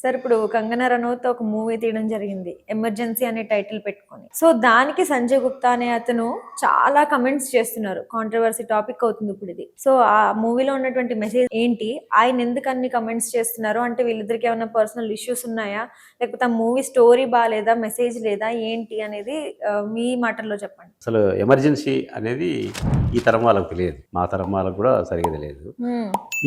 Sir ఇప్పుడు కంగనా రనౌత్ ఒక movie తీయడం జరిగింది, ఎమర్జెన్సీ అనే టైటిల్ పెట్టుకొని. సో దానికి సంజయ్ గుప్తా అనే అతను చాలా కమెంట్స్ చేస్తున్నారు. కాంట్రవర్సీ టాపిక్ అవుతుంది ఇప్పుడు ఇది. సో ఆ మూవీలో ఉన్నటువంటి మెసేజ్ ఏంటి, ఆయన ఎందుకు అన్ని కమెంట్స్ చేస్తున్నారు అంటే వీళ్ళిద్దరికి ఏమైనా పర్సనల్ ఇష్యూస్ ఉన్నాయా, లేకపోతే ఆ మూవీ స్టోరీ బాగాలేదా, మెసేజ్ లేదా, ఏంటి అనేది మీ మాటల్లో చెప్పండి. అసలు ఎమర్జెన్సీ అనేది ఈ తరం వాళ్ళకు తెలియదు, మా తరం వాళ్ళకు కూడా సరిగా తెలియదు.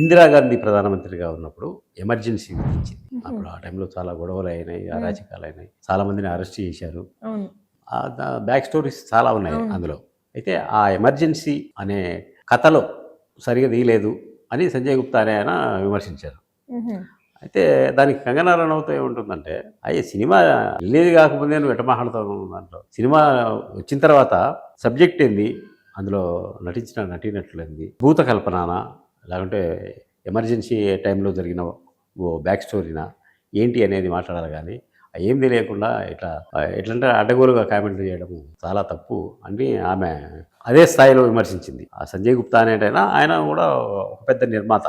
ఇందిరాగాంధీ ప్రధానమంత్రిగా ఉన్నప్పుడు ఎమర్జెన్సీ విధించింది. అప్పుడు ఆ టైంలో చాలా గొడవలు అయినాయి, అరాచకాలు అయినాయి, చాలా మందిని అరెస్ట్ చేశారు. బ్యాక్ స్టోరీస్ చాలా ఉన్నాయి అందులో. అయితే ఆ ఎమర్జెన్సీ అనే కథలో సరిగా తీయలేదు అని సంజయ్ గుప్తా అనే ఆయన విమర్శించారు. అయితే దానికి కంగనా రనౌత్ ఏముంటుందంటే, అయ్యే సినిమా రిలీజ్ కాకపోతే నువ్వు ఎట్ట మాట్లాడతావు, దాంట్లో సినిమా వచ్చిన తర్వాత సబ్జెక్ట్ ఏంది, అందులో నటించిన నటీనటులేంది, భూత కల్పనానా లేకుంటే ఎమర్జెన్సీ టైంలో జరిగిన ఓ బ్యాక్ స్టోరీనా ఏంటి అనేది మాట్లాడాలి. కానీ ఏం తెలియకుండా ఎట్లంటే అడ్డగోలుగా కామెంట్లు చేయడం చాలా తప్పు అని ఆమె అదే స్థాయిలో విమర్శించింది. ఆ సంజయ్ గుప్తా అనేటైనా ఆయన కూడా ఒక పెద్ద నిర్మాత.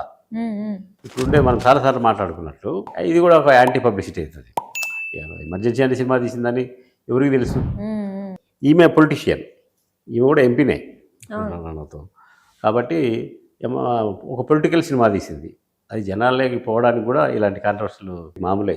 ఇప్పుడుండే మనం చాలాసార్లు మాట్లాడుకున్నట్లు ఇది కూడా ఒక యాంటీ పబ్లిసిటీ అవుతుంది. ఎమర్జెన్సీ అనే సినిమా తీసిందని ఎవరికి తెలుసు? ఈమె పొలిటీషియన్, ఈమె కూడా ఎంపీనే నాన్నతో. కాబట్టి ఒక పొలిటికల్ సినిమా తీసింది, అది జనాల్లోకి పోవడానికి కూడా ఇలాంటి కాంట్రవర్సీలు మామూలే.